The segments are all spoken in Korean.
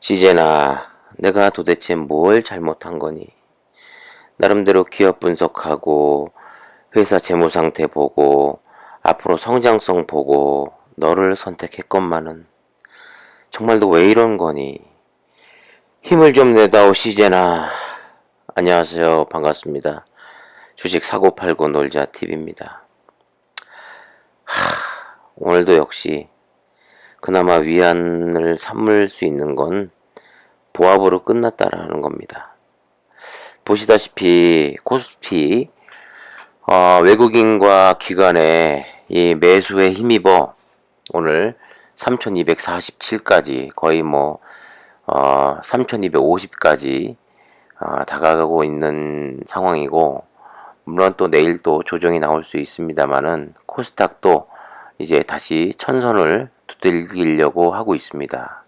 시제나, 내가 도대체 뭘 잘못한 거니? 나름대로 기업 분석하고, 회사 재무 상태 보고, 앞으로 성장성 보고, 너를 선택했건만은, 정말 너 왜 이런 거니? 힘을 좀 내다오, 시제나. 안녕하세요. 반갑습니다. 주식 사고 팔고 놀자 TV입니다. 오늘도 역시, 그나마 위안을 삼을 수 있는 건 보합으로 끝났다라는 겁니다. 보시다시피 코스피 외국인과 기관의 이 매수에 힘입어 오늘 3247까지 거의 3250까지 다가가고 있는 상황이고, 물론 또 내일 또 조정이 나올 수 있습니다만은 코스닥도 이제 다시 천선을 두들기려고 하고 있습니다.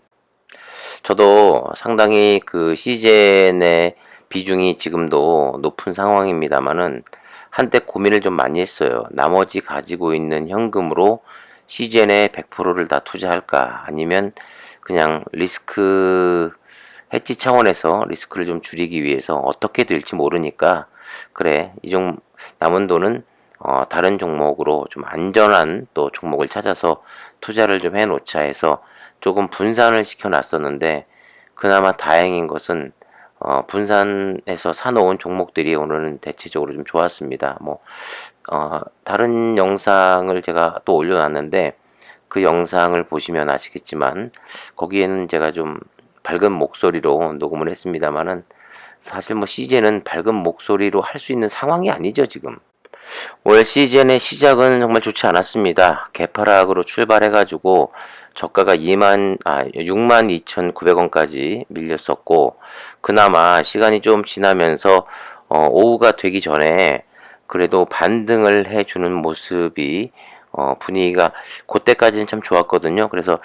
저도 상당히 그 시젠의 비중이 지금도 높은 상황입니다만은 한때 고민을 좀 많이 했어요. 나머지 가지고 있는 현금으로 시젠에 100%를 다 투자할까, 아니면 그냥 리스크 해지 차원에서 리스크를 좀 줄이기 위해서 어떻게 될지 모르니까, 그래, 이 종 남은 돈은 다른 종목으로 좀 안전한 또 종목을 찾아서 투자를 좀 해놓자 해서 조금 분산을 시켜놨었는데, 그나마 다행인 것은 분산해서 사놓은 종목들이 오늘은 대체적으로 좀 좋았습니다. 다른 영상을 제가 또 올려놨는데, 그 영상을 보시면 아시겠지만 거기에는 제가 좀 밝은 목소리로 녹음을 했습니다만은, 사실 시즌은 밝은 목소리로 할 수 있는 상황이 아니죠 지금. 올 시즌의 시작은 정말 좋지 않았습니다. 개파락으로 출발해가지고 저가가 62,900원까지 밀렸었고, 그나마 시간이 좀 지나면서 오후가 되기 전에 그래도 반등을 해주는 모습이, 분위기가 그때까지는 참 좋았거든요. 그래서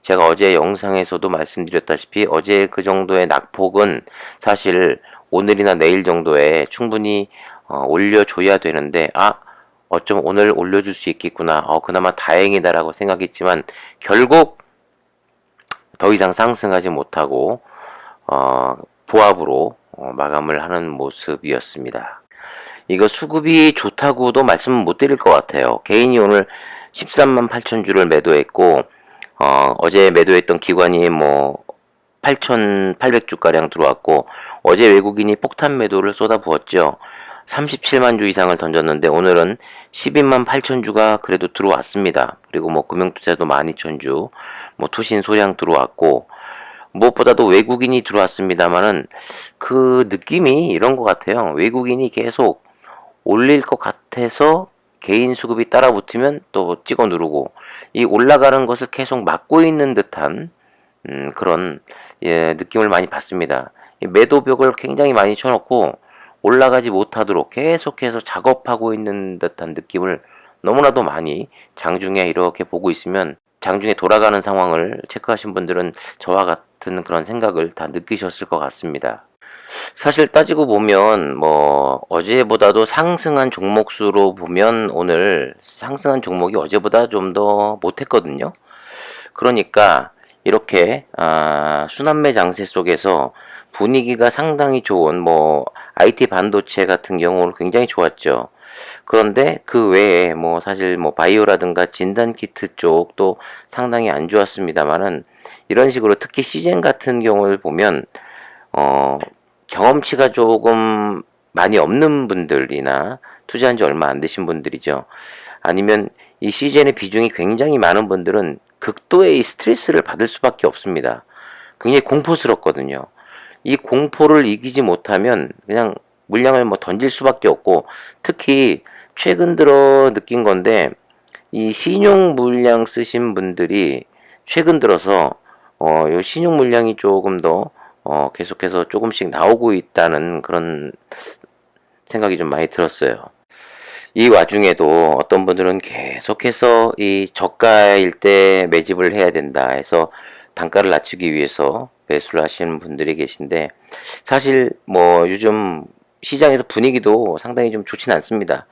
제가 어제 영상에서도 말씀드렸다시피 어제 그 정도의 낙폭은 사실 오늘이나 내일 정도에 충분히 올려줘야 되는데, 어쩜 오늘 올려줄 수 있겠구나, 그나마 다행이다라고 생각했지만 결국 더 이상 상승하지 못하고 보합으로 마감을 하는 모습이었습니다. 이거 수급이 좋다고도 말씀은 못 드릴 것 같아요. 개인이 오늘 13만 8천 주를 매도했고, 어제 매도했던 기관이 8,800주가량 들어왔고, 어제 외국인이 폭탄 매도를 쏟아부었죠. 37만 주 이상을 던졌는데 오늘은 12만 8천 주가 그래도 들어왔습니다. 그리고 금융투자도 12,000주, 투신 소량 들어왔고, 무엇보다도 외국인이 들어왔습니다만은 그 느낌이 이런 것 같아요. 외국인이 계속 올릴 것 같아서 개인 수급이 따라 붙으면 또 찍어 누르고, 이 올라가는 것을 계속 막고 있는 듯한 그런 느낌을 많이 받습니다. 매도벽을 굉장히 많이 쳐놓고 올라가지 못하도록 계속해서 작업하고 있는 듯한 느낌을 너무나도 많이 장중에 이렇게 보고 있으면, 장중에 돌아가는 상황을 체크하신 분들은 저와 같은 그런 생각을 다 느끼셨을 것 같습니다. 사실 따지고 보면 어제보다도 상승한 종목 수로 보면 오늘 상승한 종목이 어제보다 좀 더 못했거든요. 그러니까 이렇게 순환매 장세 속에서 분위기가 상당히 좋은 IT 반도체 같은 경우는 굉장히 좋았죠. 그런데 그 외에 사실 바이오라든가 진단키트 쪽도 상당히 안 좋았습니다만은, 이런 식으로 특히 시젠 같은 경우를 보면 경험치가 조금 많이 없는 분들이나 투자한 지 얼마 안 되신 분들이죠. 아니면 이 시즌의 비중이 굉장히 많은 분들은 극도의 스트레스를 받을 수밖에 없습니다. 굉장히 공포스럽거든요. 이 공포를 이기지 못하면 그냥 물량을 던질 수밖에 없고, 특히 최근 들어 느낀 건데, 이 신용 물량 쓰신 분들이 최근 들어서 요 신용 물량이 조금 더 계속해서 조금씩 나오고 있다는 그런 생각이 좀 많이 들었어요. 이 와중에도 어떤 분들은 계속해서 이 저가일 때 매집을 해야 된다 해서 단가를 낮추기 위해서 매수를 하시는 분들이 계신데, 사실 요즘 시장에서 분위기도 상당히 좀 좋진 않습니다.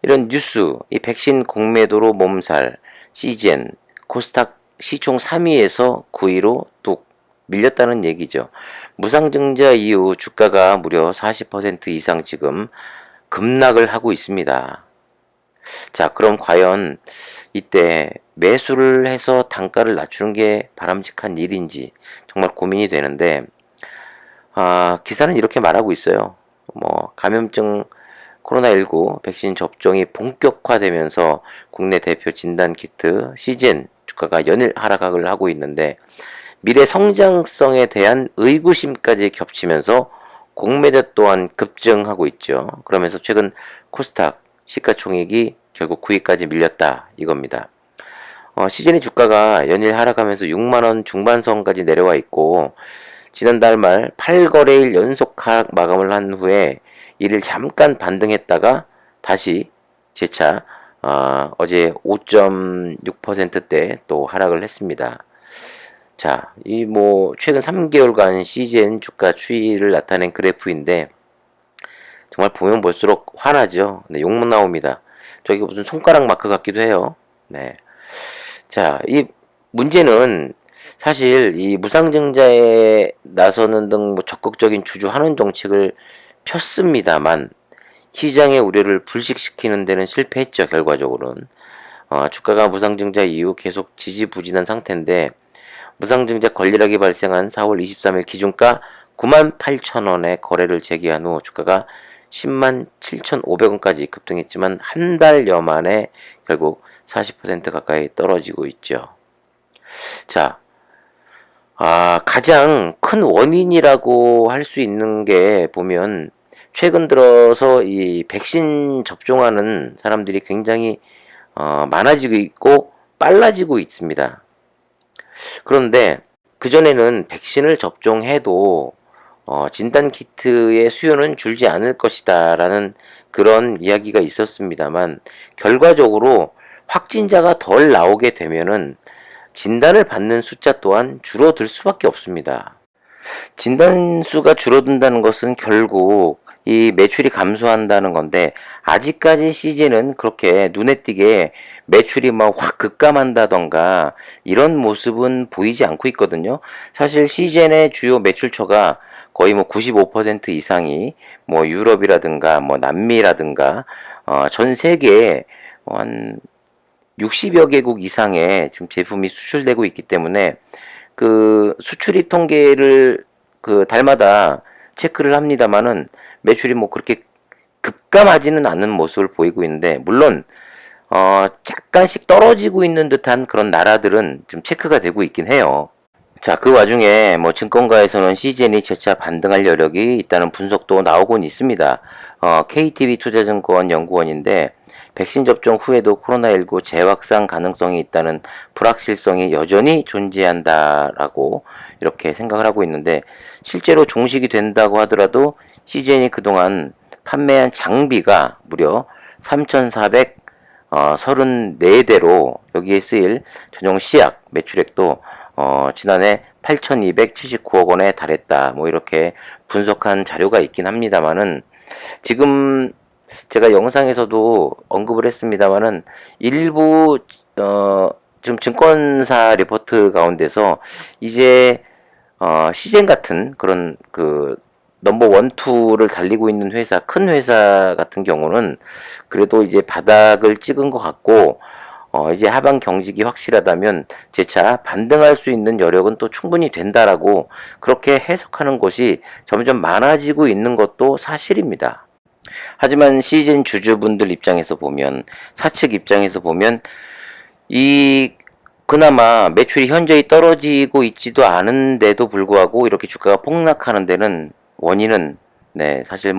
이런 뉴스, 이 백신 공매도로 몸살, 시젠, 코스닥 시총 3위에서 9위로 뚝 밀렸다는 얘기죠. 무상증자 이후 주가가 무려 40% 이상 지금 급락을 하고 있습니다. 자, 그럼 과연 이때 매수를 해서 단가를 낮추는 게 바람직한 일인지 정말 고민이 되는데, 기사는 이렇게 말하고 있어요. 감염증 코로나19 백신 접종이 본격화되면서 국내 대표 진단키트 시즌 주가가 연일 하락을 하고 있는데, 미래 성장성에 대한 의구심까지 겹치면서 공매도 또한 급증하고 있죠. 그러면서 최근 코스닥 시가총액이 결국 9위까지 밀렸다 이겁니다. 시즌의 주가가 연일 하락하면서 6만원 중반선까지 내려와 있고, 지난달 말 8거래일 연속 하락 마감을 한 후에 이를 잠깐 반등했다가 다시 재차 어제 5.6%대 또 하락을 했습니다. 자, 이 최근 3개월간 CGN 주가 추이를 나타낸 그래프인데 정말 보면 볼수록 화나죠. 네, 욕 나옵니다. 저기 무슨 손가락 마크 같기도 해요. 네. 자, 이 문제는 사실 이 무상증자에 나서는 등 적극적인 주주 환원 정책을 폈습니다만 시장의 우려를 불식시키는 데는 실패했죠. 결과적으로는 주가가 무상증자 이후 계속 지지부진한 상태인데, 무상증자 권리락이 발생한 4월 23일 기준가 98,000원에 거래를 재개한 후 주가가 10만 7,500원까지 급등했지만 한 달여 만에 결국 40% 가까이 떨어지고 있죠. 자, 가장 큰 원인이라고 할 수 있는 게 보면 최근 들어서 이 백신 접종하는 사람들이 굉장히 많아지고 있고 빨라지고 있습니다. 그런데 그전에는 백신을 접종해도 진단키트의 수요는 줄지 않을 것이다 라는 그런 이야기가 있었습니다만, 결과적으로 확진자가 덜 나오게 되면은 진단을 받는 숫자 또한 줄어들 수밖에 없습니다. 진단수가 줄어든다는 것은 결국 이 매출이 감소한다는 건데, 아직까지 CG는 그렇게 눈에 띄게 매출이 막 확 급감한다던가 이런 모습은 보이지 않고 있거든요. 사실 CGN의 주요 매출처가 거의 95% 이상이 유럽이라든가 남미라든가 전 세계에 한 60여 개국 이상의 지금 제품이 수출되고 있기 때문에 그 수출입 통계를 그 달마다 체크를 합니다만은 매출이 그렇게 급감하지는 않는 모습을 보이고 있는데, 물론 약간씩 떨어지고 있는 듯한 그런 나라들은 좀 체크가 되고 있긴 해요. 자, 그 와중에 증권가에서는 CGN이 재차 반등할 여력이 있다는 분석도 나오곤 있습니다. KTB 투자증권 연구원인데, 백신 접종 후에도 코로나19 재확산 가능성이 있다는 불확실성이 여전히 존재한다라고 이렇게 생각을 하고 있는데, 실제로 종식이 된다고 하더라도 CGN이 그동안 판매한 장비가 무려 3,434대로 여기에 쓰일 전용 시약 매출액도 지난해 8,279억 원에 달했다. 이렇게 분석한 자료가 있긴 합니다만은, 지금 제가 영상에서도 언급을 했습니다만은 일부 지금 증권사 리포트 가운데서 이제 시젠 같은 그런 그 넘버 원, 투를 달리고 있는 회사, 큰 회사 같은 경우는 그래도 이제 바닥을 찍은 것 같고, 이제 하반 경직이 확실하다면 재차 반등할 수 있는 여력은 또 충분히 된다라고 그렇게 해석하는 것이 점점 많아지고 있는 것도 사실입니다. 하지만 시즌 주주분들 입장에서 보면, 사측 입장에서 보면 이 그나마 매출이 현저히 떨어지고 있지도 않은데도 불구하고 이렇게 주가가 폭락하는 데는 원인은 사실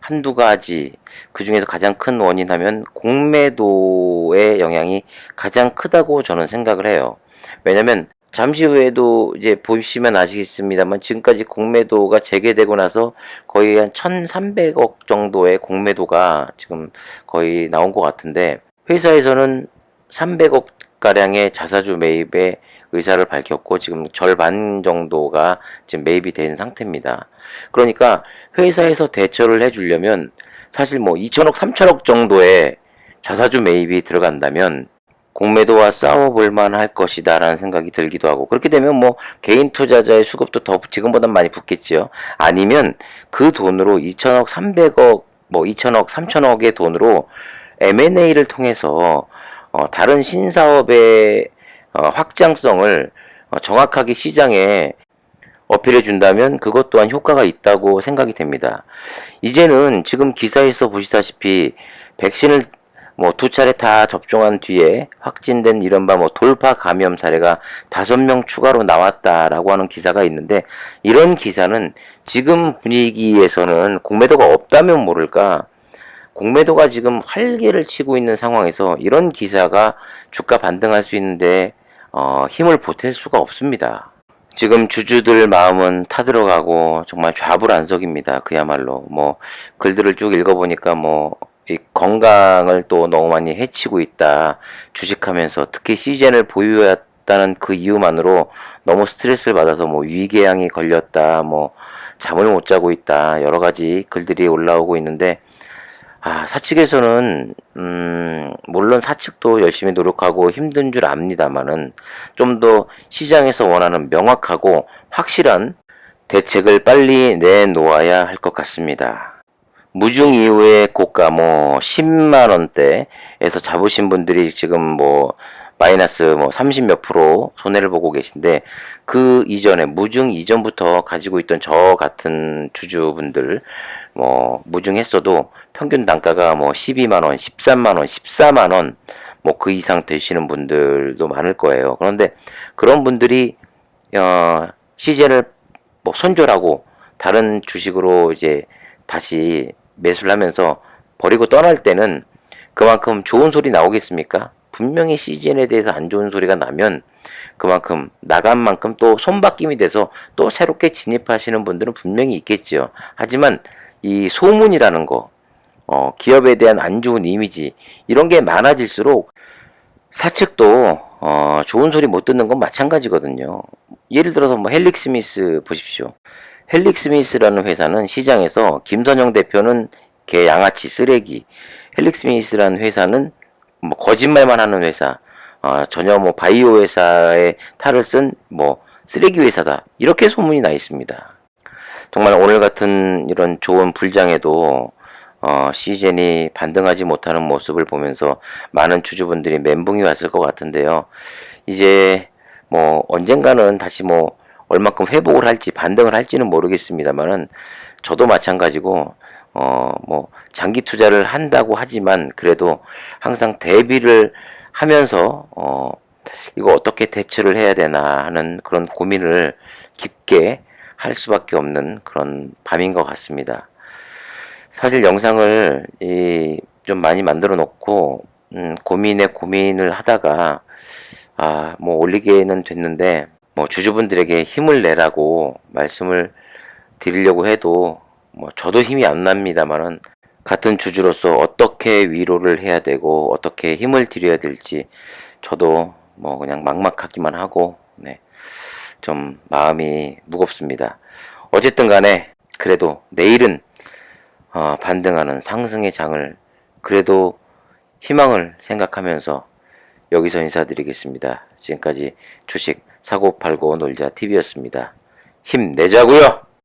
한두 가지, 그 중에서 가장 큰 원인 하면 공매도의 영향이 가장 크다고 저는 생각을 해요. 왜냐면 잠시 후에도 이제 보시면 아시겠습니다만, 지금까지 공매도가 재개되고 나서 거의 한 1,300억 정도의 공매도가 지금 거의 나온 것 같은데, 회사에서는 300억 가량의 자사주 매입에 의사를 밝혔고 지금 절반 정도가 지금 매입이 된 상태입니다. 그러니까 회사에서 대처를 해주려면 사실 2천억, 3천억 정도의 자사주 매입이 들어간다면 공매도와 싸워볼 만할 것이다 라는 생각이 들기도 하고, 그렇게 되면 뭐 개인 투자자의 수급도 더 지금보다 많이 붙겠지요. 아니면 그 돈으로 2천억 300억 뭐 2천억 3천억의 돈으로 M&A를 통해서 다른 신사업의 확장성을 정확하게 시장에 어필해 준다면 그것 또한 효과가 있다고 생각이 됩니다. 이제는 지금 기사에서 보시다시피 백신을 뭐 두 차례 다 접종한 뒤에 확진된 이른바 뭐 돌파 감염 사례가 5명 추가로 나왔다라고 하는 기사가 있는데, 이런 기사는 지금 분위기에서는 공매도가 없다면 모를까, 공매도가 지금 활개를 치고 있는 상황에서 이런 기사가 주가 반등할 수 있는데 힘을 보탤 수가 없습니다. 지금 주주들 마음은 타들어가고 정말 좌불안석입니다. 그야말로 뭐 글들을 쭉 읽어보니까 뭐 이 건강을 또 너무 많이 해치고 있다. 주식하면서 특히 시젠을 보유했다는 그 이유만으로 너무 스트레스를 받아서 뭐 위궤양이 걸렸다. 뭐 잠을 못 자고 있다. 여러 가지 글들이 올라오고 있는데, 사측에서는 물론 사측도 열심히 노력하고 힘든 줄 압니다만은 좀 더 시장에서 원하는 명확하고 확실한 대책을 빨리 내놓아야 할 것 같습니다. 무중 이후에 고가 뭐 10만 원대에서 잡으신 분들이 지금 뭐 마이너스 뭐 30 몇 프로 손해를 보고 계신데, 그 이전에 무중 이전부터 가지고 있던 저 같은 주주분들 뭐 무중했어도 평균 단가가 뭐 12만 원, 13만 원, 14만 원 뭐 그 이상 되시는 분들도 많을 거예요. 그런데 그런 분들이 시즌을 뭐 손절하고 다른 주식으로 이제 다시 매수를 하면서 버리고 떠날 때는 그만큼 좋은 소리 나오겠습니까? 분명히 시즌에 대해서 안 좋은 소리가 나면 그만큼 나간 만큼 또 손바뀜이 돼서 또 새롭게 진입하시는 분들은 분명히 있겠지요. 하지만 이 소문이라는 거, 기업에 대한 안 좋은 이미지, 이런 게 많아질수록 사측도 좋은 소리 못 듣는 건 마찬가지거든요. 예를 들어서 뭐 헬릭스미스 보십시오. 헬릭스미스라는 회사는 시장에서 김선영 대표는 개 양아치 쓰레기, 헬릭스미스라는 회사는 뭐 거짓말만 하는 회사, 전혀 뭐 바이오 회사의 탈을 쓴 뭐 쓰레기 회사다, 이렇게 소문이 나 있습니다. 정말 오늘 같은 이런 좋은 불장에도 시즌이 반등하지 못하는 모습을 보면서 많은 주주분들이 멘붕이 왔을 것 같은데요. 이제 뭐 언젠가는 다시 뭐 얼마큼 회복을 할지 반등을 할지는 모르겠습니다만은, 저도 마찬가지고 뭐 장기 투자를 한다고 하지만 그래도 항상 대비를 하면서 이거 어떻게 대처를 해야 되나 하는 그런 고민을 깊게 할 수밖에 없는 그런 밤인 것 같습니다. 사실 영상을 좀 많이 만들어 놓고 고민을 하다가 뭐 올리게는 됐는데, 뭐 주주분들에게 힘을 내라고 말씀을 드리려고 해도 뭐 저도 힘이 안 납니다만은, 같은 주주로서 어떻게 위로를 해야 되고 어떻게 힘을 드려야 될지 저도 뭐 그냥 막막하기만 하고, 네, 좀 마음이 무겁습니다. 어쨌든 간에 그래도 내일은 반등하는 상승의 장을 그래도 희망을 생각하면서 여기서 인사드리겠습니다. 지금까지 주식 사고 팔고 놀자 TV였습니다. 힘내자고요.